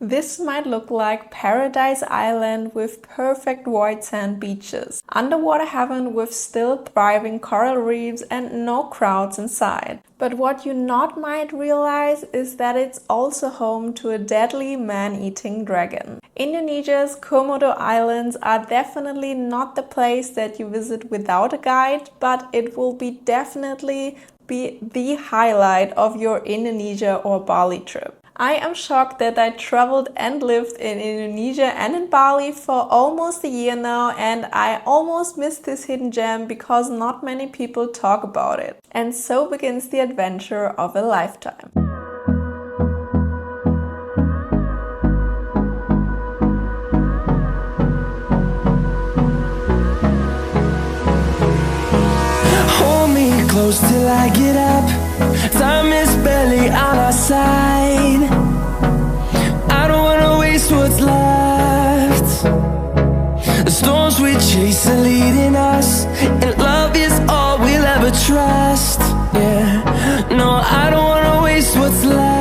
This might look like Paradise Island with perfect white sand beaches, underwater heaven with still thriving coral reefs and no crowds inside. But what you not might realize is that it's also home to a deadly man-eating dragon. Indonesia's Komodo Islands are definitely not the place that you visit without a guide, but it will definitely be the highlight of your Indonesia or Bali trip. I am shocked that I traveled and lived in Indonesia and in Bali for almost a year now, and I almost missed this hidden gem because not many people talk about it. And so begins the adventure of a lifetime. Close till I get up. Time is barely on our side. I don't wanna waste what's left. The storms we chase are leading us, and love is all we'll ever trust. Yeah, no, I don't wanna waste what's left.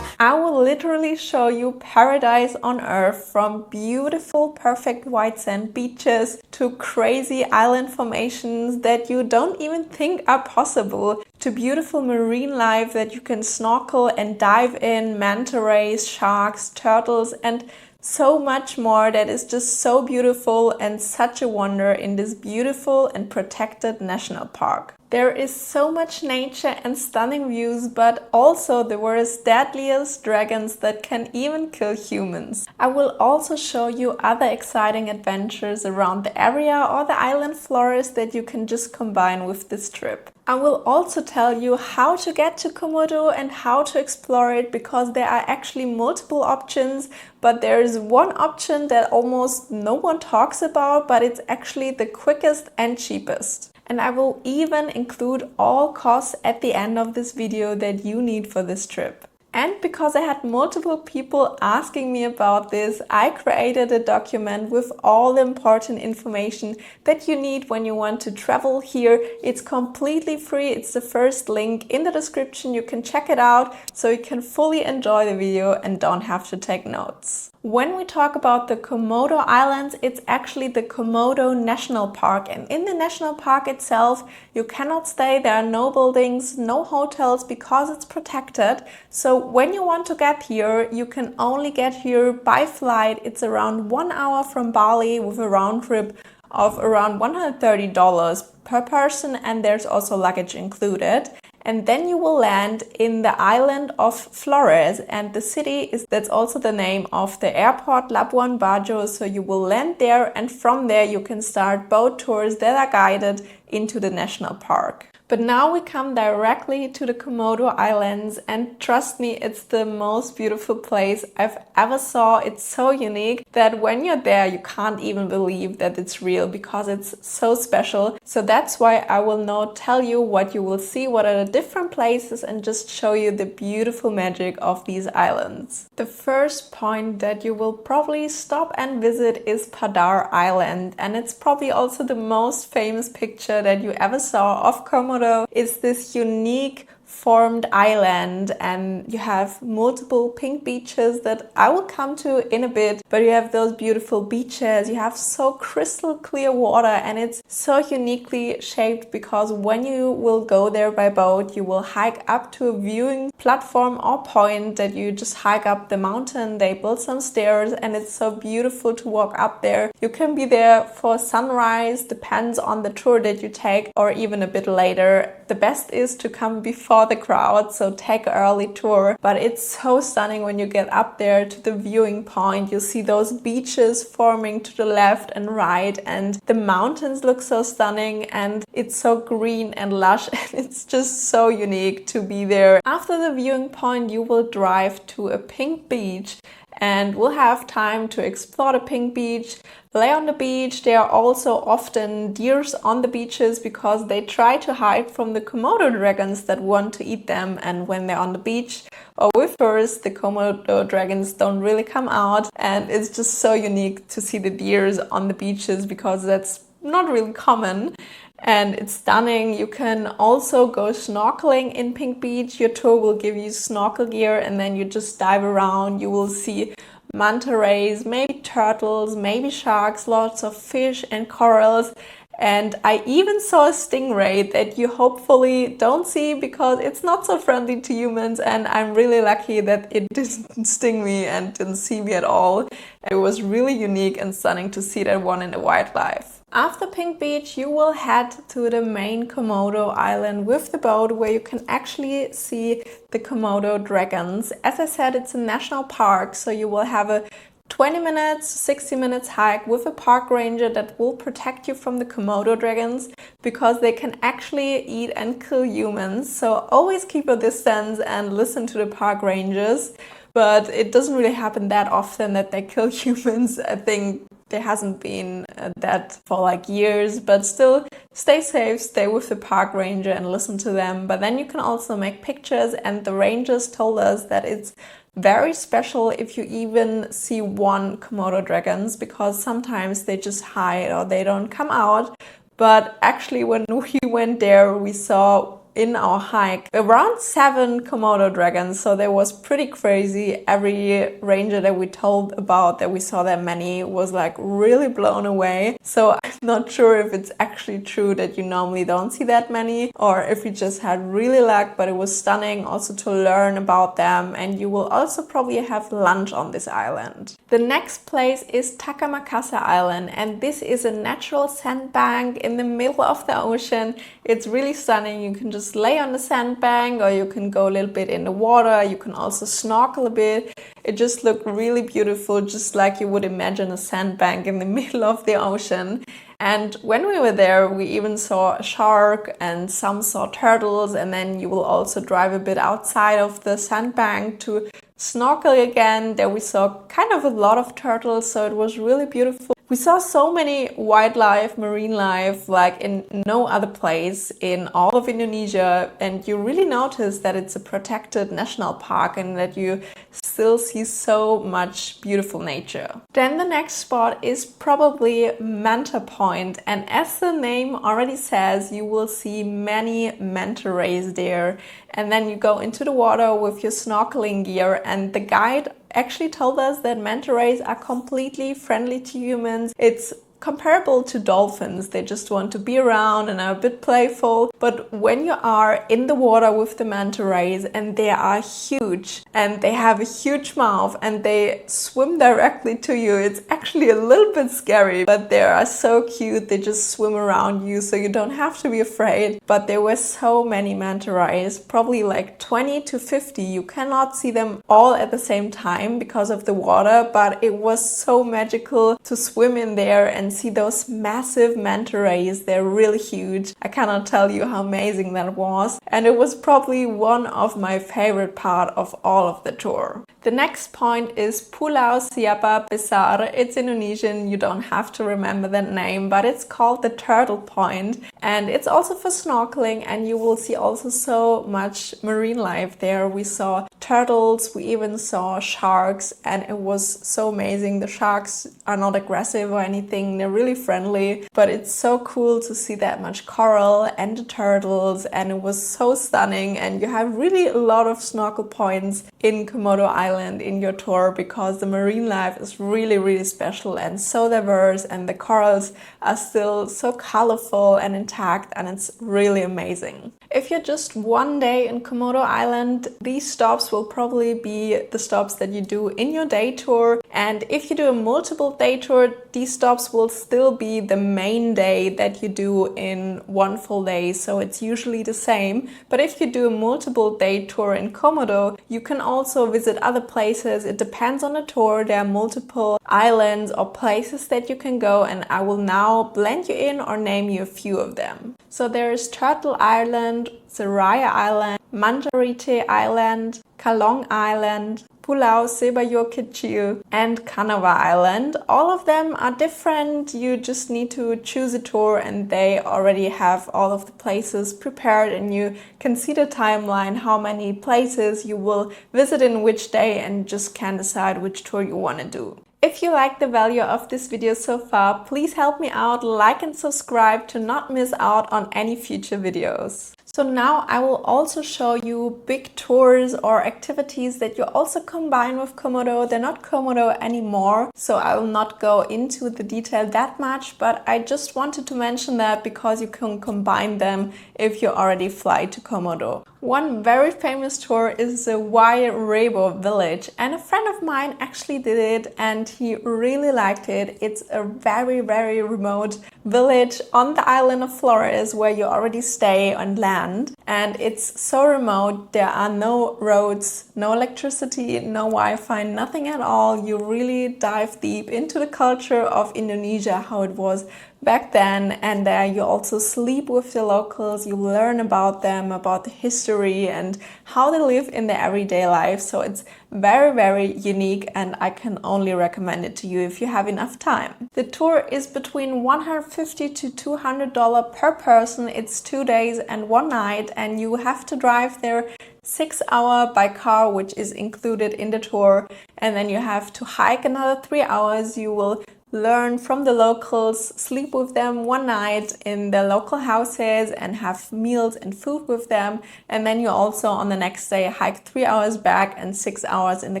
I will literally show you paradise on earth, from beautiful, perfect white sand beaches to crazy island formations that you don't even think are possible, to beautiful marine life that you can snorkel and dive in, manta rays, sharks, turtles, and so much more that is just so beautiful and such a wonder in this beautiful and protected national park. There is so much nature and stunning views, but also the world's deadliest dragons that can even kill humans. I will also show you other exciting adventures around the area or the island Flores that you can just combine with this trip. I will also tell you how to get to Komodo and how to explore it, because there are actually multiple options, but there is one option that almost no one talks about, but it's actually the quickest and cheapest. And I will even include all costs at the end of this video that you need for this trip. And because I had multiple people asking me about this, I created a document with all the important information that you need when you want to travel here. It's completely free. It's the first link in the description. You can check it out so you can fully enjoy the video and don't have to take notes. When we talk about the Komodo Islands, it's actually the Komodo National Park, and in the national park itself you cannot stay. There are no buildings, no hotels, because it's protected. So when you want to get here, you can only get here by flight. It's around 1 hour from Bali with a round trip of around $130 per person, and there's also luggage included. And then you will land in the island of Flores, and the city that's also the name of the airport, Labuan Bajo. So you will land there, and from there you can start boat tours that are guided into the national park. But now we come directly to the Komodo Islands, and trust me, it's the most beautiful place I've ever saw. It's so unique that when you're there, you can't even believe that it's real, because it's so special. So that's why I will now tell you what you will see, what are the different places, and just show you the beautiful magic of these islands. The first point that you will probably stop and visit is Padar Island, and it's probably also the most famous picture that you ever saw of Komodo. It's this unique formed island, and you have multiple pink beaches that I will come to in a bit, but you have those beautiful beaches, you have so crystal clear water, and it's so uniquely shaped because when you will go there by boat, you will hike up to a viewing platform or point that you just hike up the mountain. They built some stairs, and it's so beautiful to walk up there. You can be there for sunrise, depends on the tour that you take, or even a bit later. The best is to come before the crowd, so take an early tour. But it's so stunning when you get up there to the viewing point. You see those beaches forming to the left and right, and the mountains look so stunning, and it's so green and lush, and it's just so unique to be there. After the viewing point, you will drive to a pink beach, and we'll have time to explore the pink beach, lay on the beach. There are also often deers on the beaches because they try to hide from the Komodo dragons that want to eat them, and when they're on the beach or with tourists, the Komodo dragons don't really come out, and it's just so unique to see the deers on the beaches because that's not really common. and it's stunning. You can also go snorkeling in Pink Beach. Your tour will give you snorkel gear and then you just dive around. You will see manta rays, maybe turtles, maybe sharks, lots of fish and corals. And I even saw a stingray that you hopefully don't see because it's not so friendly to humans, and I'm really lucky that it didn't sting me and didn't see me at all. It was really unique and stunning to see that one in the wildlife. After Pink Beach, you will head to the main Komodo Island with the boat where you can actually see the Komodo dragons. As I said, it's a national park, so you will have a 20 minutes, 60 minutes hike with a park ranger that will protect you from the Komodo dragons because they can actually eat and kill humans. So always keep your distance and listen to the park rangers. But it doesn't really happen that often that they kill humans. I think there hasn't been that for like years, but still stay safe, stay with the park ranger and listen to them. But then you can also make pictures, and the rangers told us that it's very special if you even see one Komodo dragons because sometimes they just hide or they don't come out. But actually when we went there, we saw in our hike around 7 Komodo dragons, so that was pretty crazy. Every ranger that we told about that we saw that many was like really blown away. So I'm not sure if it's actually true that you normally don't see that many or if we just had really luck, but it was stunning also to learn about them. And you will also probably have lunch on this island. The next place is Taka Makassar Island, and this is a natural sandbank in the middle of the ocean. It's really stunning. You can just lay on the sandbank or you can go a little bit in the water. You can also snorkel a bit. It just looked really beautiful, just like you would imagine a sandbank in the middle of the ocean. And when we were there, we even saw a shark and some saw turtles, and then you will also drive a bit outside of the sandbank to snorkel again. There we saw kind of a lot of turtles, so it was really beautiful. We saw so many wildlife, marine life, like in no other place in all of Indonesia, and you really notice that it's a protected national park and that you still see so much beautiful nature. Then the next spot is probably Manta Point, and as the name already says, you will see many manta rays there. And then you go into the water with your snorkeling gear, and the guide actually told us that manta rays are completely friendly to humans. It's comparable to dolphins. They just want to be around and are a bit playful. But when you are in the water with the manta rays, and they are huge and they have a huge mouth and they swim directly to you, it's actually a little bit scary, but they are so cute. They just swim around you, so you don't have to be afraid. But there were so many manta rays, probably like 20 to 50. You cannot see them all at the same time because of the water, but it was so magical to swim in there and see those massive manta rays. They're really huge. I cannot tell you how amazing that was, and it was probably one of my favorite part of all of the tour. The next point is Pulau Siapa Besar. It's Indonesian, you don't have to remember that name, but it's called the Turtle Point, and it's also for snorkeling, and you will see also so much marine life there. We saw turtles, we even saw sharks, and it was so amazing. The sharks are not aggressive or anything, they're really friendly, but it's so cool to see that much coral and the turtles, and it was so stunning. And you have really a lot of snorkel points in Komodo Island in your tour because the marine life is really special and so diverse, and the corals are still so colorful and intact, and it's really amazing. If you're just one day in Komodo Island, these stops will probably be the stops that you do in your day tour. And if you do a multiple day tour, these stops will still be the main day that you do in one full day, so it's usually the same. But if you do a multiple day tour in Komodo, you can also visit other places. It depends on the tour. There are multiple islands or places that you can go, and I will now blend you in or name you a few of them. So there is Turtle Island, Seraya Island, Manjarite Island, Kalong Island, Pulau Sebayo Kecil, and Kanava Island. All of them are different. You just need to choose a tour, and they already have all of the places prepared, and you can see the timeline, how many places you will visit in which day, and just can decide which tour you want to do. If you like the value of this video so far, please help me out, like and subscribe to not miss out on any future videos. So now I will also show you big tours or activities that you also combine with Komodo. They're not Komodo anymore, so I will not go into the detail that much, but I just wanted to mention that because you can combine them if you already fly to Komodo. One very famous tour is the Wairebo village, and a friend of mine actually did it and he really liked it. It's a very remote village on the island of Flores where you already stay on land, and it's so remote. There are no roads, no electricity, no Wi-Fi, nothing at all. You really dive deep into the culture of Indonesia, how it was back then, and there you also sleep with the locals. You learn about them, about the history and how they live in their everyday life. So it's very unique, and I can only recommend it to you if you have enough time. The tour is between $150 to $200 per person. It's 2 days and 1 night, and you have to drive there 6 hours by car, which is included in the tour, and then you have to hike another 3 hours. You will learn from the locals, sleep with them 1 night in the local houses and have meals and food with them, and then you also on the next day hike 3 hours back and 6 hours in the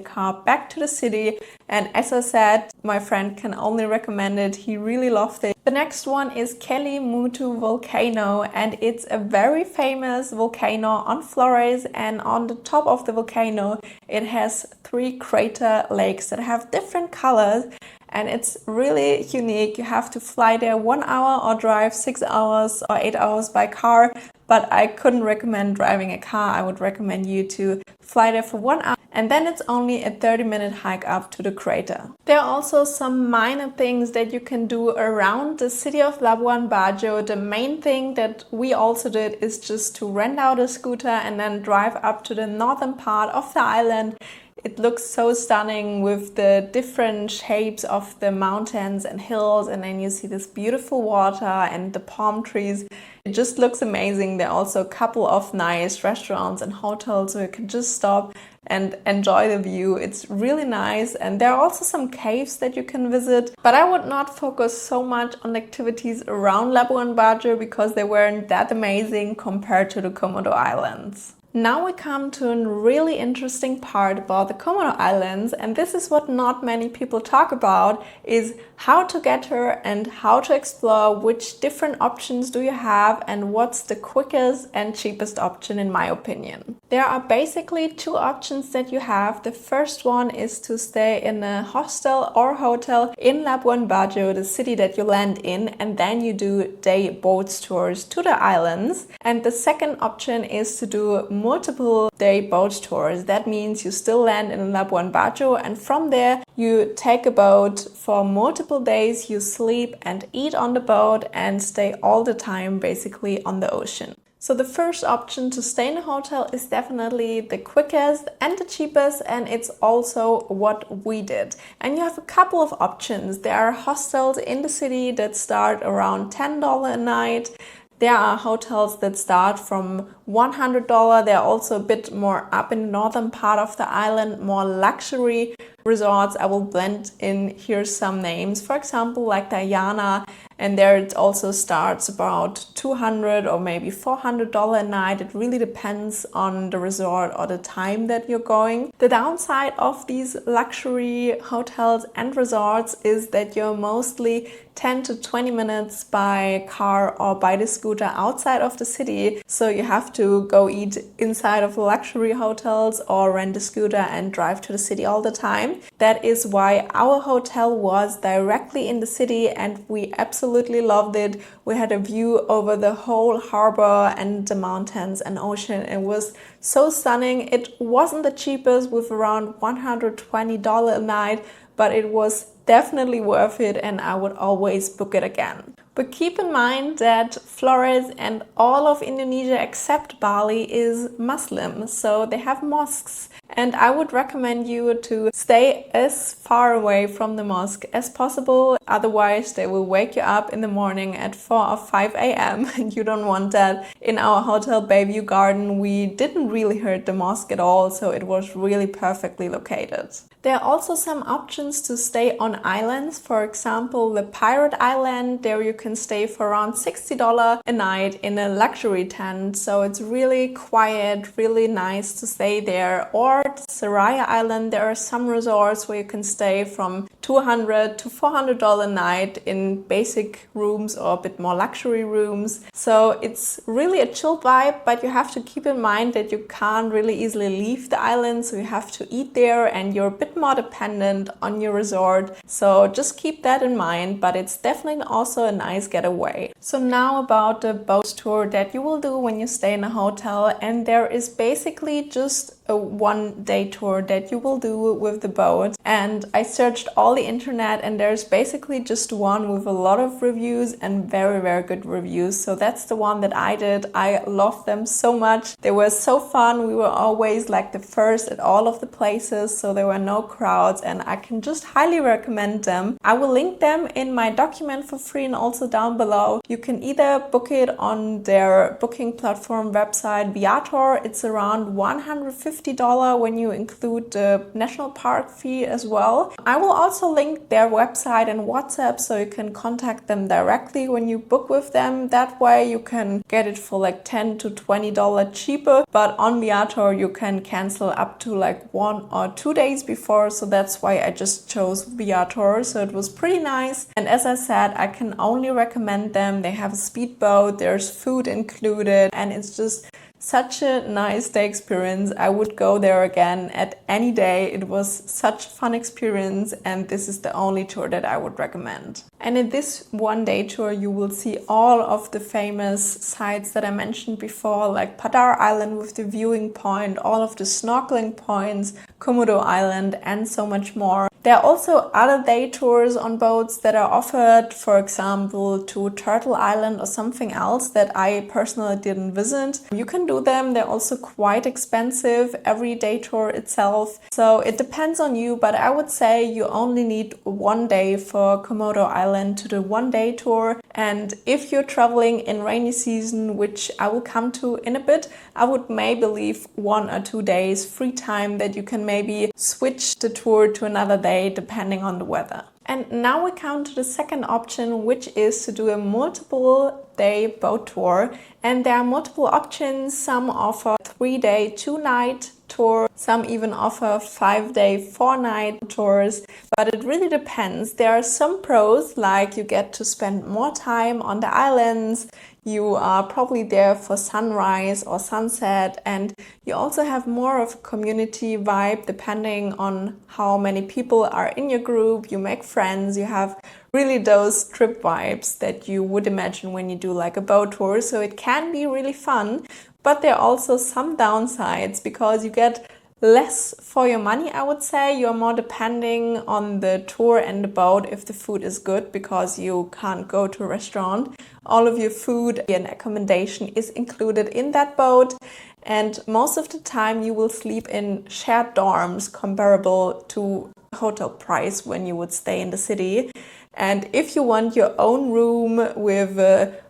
car back to the city. And as I said, my friend can only recommend it. He really loved it. The next one is Mutu volcano, and it's a very famous volcano on Flores, and on the top of the volcano it has 3 crater lakes that have different colors. And it's really unique. You have to fly there 1 hour or drive 6 hours or 8 hours by car. But I couldn't recommend driving a car. I would recommend you to fly there for 1 hour. And then it's only a 30-minute hike up to the crater. There are also some minor things that you can do around the city of Labuan Bajo. The main thing that we also did is just to rent out a scooter and then drive up to the northern part of the island. It looks so stunning with the different shapes of the mountains and hills, and then you see this beautiful water and the palm trees. It just looks amazing. There are also a couple of nice restaurants and hotels so you can just stop and enjoy the view. It's really nice, and there are also some caves that you can visit, but I would not focus so much on activities around Labuan Bajo because they weren't that amazing compared to the Komodo Islands. Now we come to a really interesting part about the Komodo Islands, and this is what not many people talk about, is how to get here and how to explore, which different options do you have and what's the quickest and cheapest option in my opinion. There are basically 2 options that you have. The first one is to stay in a hostel or hotel in Labuan Bajo, the city that you land in, and then you do day boat tours to the islands. And the second option is to do multiple day boat tours. That means you still land in Labuan Bajo, and from there you take a boat for multiple days. You sleep and eat on the boat and stay all the time basically on the ocean. So the first option, to stay in a hotel, is definitely the quickest and the cheapest, and it's also what we did. And you have a couple of options. There are hostels in the city that start around $10 a night. There are hotels that start from $100. They're also a bit more up in the northern part of the island, more luxury resorts. I will blend in here some names, for example, like Diana, and there it also starts about $200 or maybe $400 a night. It really depends on the resort or the time that you're going. The downside of these luxury hotels and resorts is that you're mostly 10 to 20 minutes by car or by the scooter outside of the city. So you have to go eat inside of luxury hotels or rent a scooter and drive to the city all the time. That is why our hotel was directly in the city and we absolutely loved it. We had a view over the whole harbor and the mountains and ocean. It was so stunning. It wasn't the cheapest with around $120 a night, but it was definitely worth it and I would always book it again. But keep in mind that Flores and all of Indonesia except Bali is Muslim, so they have mosques. And I would recommend you to stay as far away from the mosque as possible. Otherwise, they will wake you up in the morning at 4 or 5 a.m. and you don't want that. In our hotel Bayview Garden, we didn't really hurt the mosque at all, so it was really perfectly located. There are also some options to stay on islands. For example, the Padar Island. There you can stay for around $60 a night in a luxury tent. So it's really quiet, really nice to stay there. Or Soraya Island, there are some resorts where you can stay from $200 to $400 a night in basic rooms or a bit more luxury rooms. So it's really a chill vibe, but you have to keep in mind that you can't really easily leave the island. So you have to eat there and you're a bit more dependent on your resort. So just keep that in mind, but it's definitely also a nice getaway. So now about the boat tour that you will do when you stay in a hotel, and there is basically just a one-day tour that you will do with the boat. And I searched all the internet and there's basically just one with a lot of reviews and very, very good reviews. So that's the one that I did. I loved them so much. They were so fun. We were always like the first at all of the places, so there were no crowds, and I can just highly recommend them. I will link them in my document for free and also down below. You can either book it on their booking platform website Viator. It's around $150 when you include the national park fee as well. I will also link their website and WhatsApp so you can contact them directly when you book with them. That way you can get it for like $10 to $20 cheaper, but on Viator you can cancel up to like 1 or 2 days before, so that's why I just chose Viator. So it was pretty nice, and as I said, I can only recommend them. They have a speedboat, there's food included, and it's just such a nice day experience. I would go there again at any day. It was such a fun experience, and this is the only tour that I would recommend. And in this one-day tour you will see all of the famous sites that I mentioned before, like Padar Island with the viewing point, all of the snorkeling points, Komodo Island, and so much more. There are also other day tours on boats that are offered, for example, to Turtle Island or something else that I personally didn't visit. You can do them. They're also quite expensive, every day tour itself. So it depends on you, but I would say you only need one day for Komodo Island to do one-day tour. And if you're traveling in rainy season, which I will come to in a bit, I would maybe leave 1 or 2 days free time that you can maybe switch the tour to another day depending on the weather. And now we come to the second option, which is to do a multiple day boat tour. And there are multiple options. Some offer 3-day, 2-night tour. Some even offer 5-day, 4-night tours. But it really depends. There are some pros, like you get to spend more time on the islands. You are probably there for sunrise or sunset, and you also have more of a community vibe depending on how many people are in your group. You make friends, you have really those trip vibes that you would imagine when you do like a boat tour. So it can be really fun, but there are also some downsides because you get less for your money, I would say. You're more depending on the tour and the boat if the food is good, because you can't go to a restaurant. All of your food and accommodation is included in that boat, and most of the time you will sleep in shared dorms comparable to hotel price when you would stay in the city. And if you want your own room with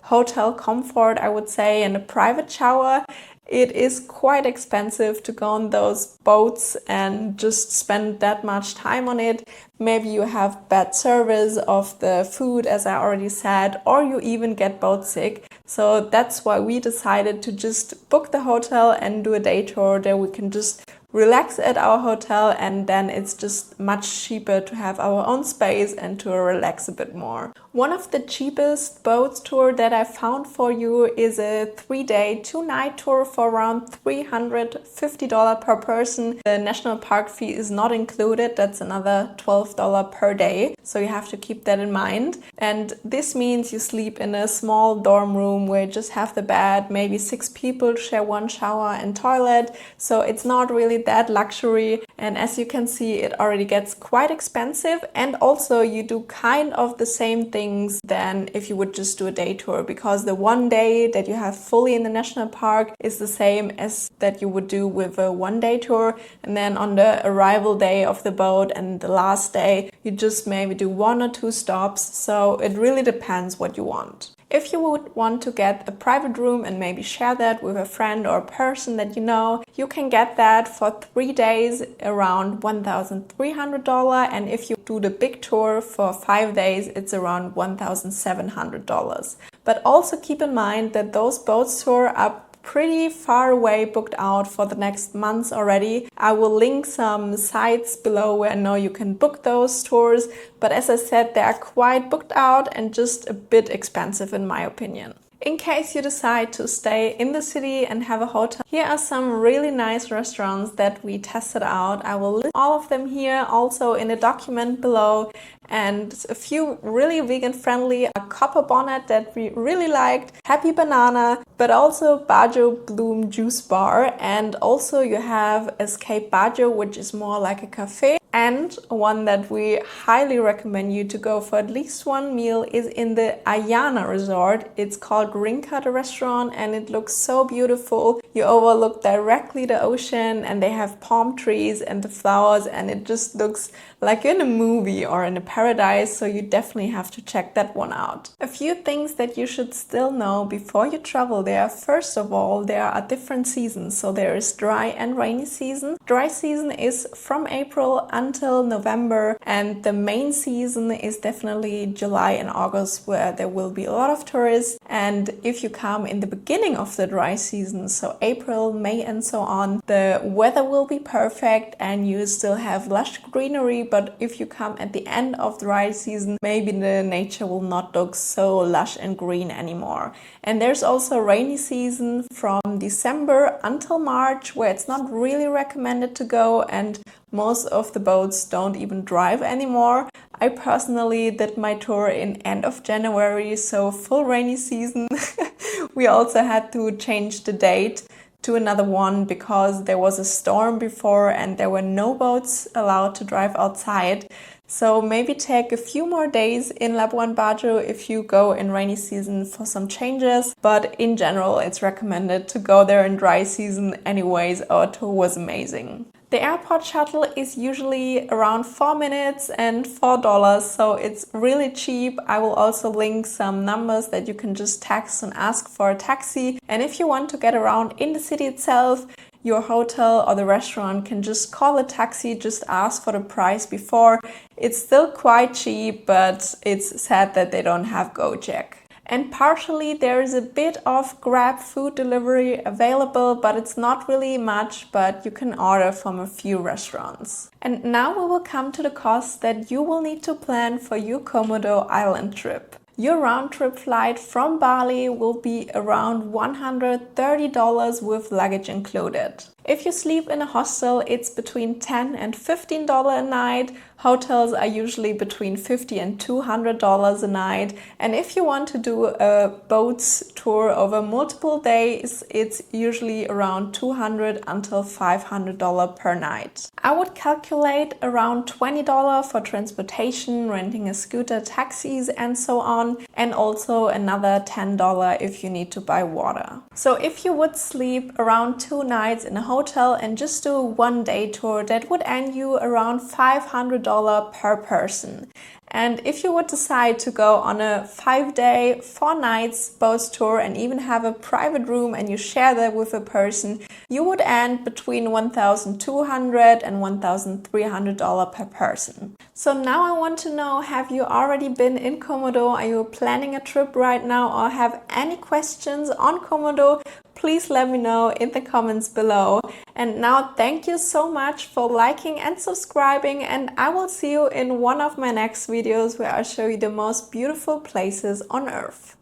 hotel comfort, I would say, and a private shower, it is quite expensive to go on those boats and just spend that much time on it. Maybe you have bad service of the food, as I already said, or you even get boat sick. So that's why we decided to just book the hotel and do a day tour. There we can just relax at our hotel, and then it's just much cheaper to have our own space and to relax a bit more. One of the cheapest boat tour that I found for you is a 3-day, 2-night tour for around $350 per person. The national park fee is not included. That's another $12 per day. So you have to keep that in mind. And this means you sleep in a small dorm room where you just have the bed, maybe 6 people share one shower and toilet. So it's not really that luxury. And as you can see, it already gets quite expensive, and also you do kind of the same things than if you would just do a day tour, because the one day that you have fully in the national park is the same as that you would do with a one-day tour, and then on the arrival day of the boat and the last day you just maybe do 1 or 2 stops, so it really depends what you want. If you would want to get a private room and maybe share that with a friend or a person that you know, you can get that for 3 days around $1,300, and if you do the big tour for 5 days, it's around $1,700. But also keep in mind that those boats tour are pretty far away booked out for the next months already. I will link some sites below where I know you can book those tours, but as I said, they are quite booked out and just a bit expensive in my opinion. In case you decide to stay in the city and have a hotel, here are some really nice restaurants that we tested out. I will list all of them here, also in a document below, and a few really vegan friendly. A Copper Bonnet that we really liked, Happy Banana, but also Bajo Bloom Juice Bar, and also you have Escape Bajo, which is more like a cafe. And one that we highly recommend you to go for at least one meal is in the Ayana Resort. It's called Rinka, the restaurant, and it looks so beautiful. You overlook directly the ocean, and they have palm trees and the flowers, and it just looks like in a movie or in a paradise, so you definitely have to check that one out. A few things that you should still know before you travel there. First of all, there are different seasons, so there is dry and rainy season. Dry season is from April until November, and the main season is definitely July and August, where there will be a lot of tourists. And if you come in the beginning of the dry season, so April, May and so on, the weather will be perfect and you still have lush greenery. But if you come at the end of the dry season, maybe the nature will not look so lush and green anymore. And there's also rainy season from December until March, where it's not really recommended to go, and most of the boats don't even drive anymore. I personally did my tour in end of January, so full rainy season. We also had to change the date to another one because there was a storm before and there were no boats allowed to drive outside. So maybe take a few more days in Labuan Bajo if you go in rainy season for some changes. But in general, it's recommended to go there in dry season anyways. Our tour was amazing. The airport shuttle is usually around 4 minutes and $4, so it's really cheap. I will also link some numbers that you can just text and ask for a taxi. And if you want to get around in the city itself, your hotel or the restaurant can just call a taxi, just ask for the price before. It's still quite cheap, but it's sad that they don't have Gojek. And partially there is a bit of Grab food delivery available, but it's not really much, but you can order from a few restaurants. And now we will come to the costs that you will need to plan for your Komodo Island trip. Your round-trip flight from Bali will be around $130 with luggage included. If you sleep in a hostel, it's between $10 and $15 a night. Hotels are usually between $50 and $200 a night. And if you want to do a boats tour over multiple days, it's usually around $200 until $500 per night. I would calculate around $20 for transportation, renting a scooter, taxis and so on, and also another $10 if you need to buy water. So if you would sleep around 2 nights in a hotel and just do a one-day tour, that would earn you around $500 per person. And if you would decide to go on a 5-day, 4 nights boat tour and even have a private room and you share that with a person, you would earn between $1,200 and $1,300 per person. So now I want to know, have you already been in Komodo? Are you planning a trip right now or have any questions on Komodo? Please let me know in the comments below. And now thank you so much for liking and subscribing, and I will see you in one of my next videos where I show you the most beautiful places on Earth.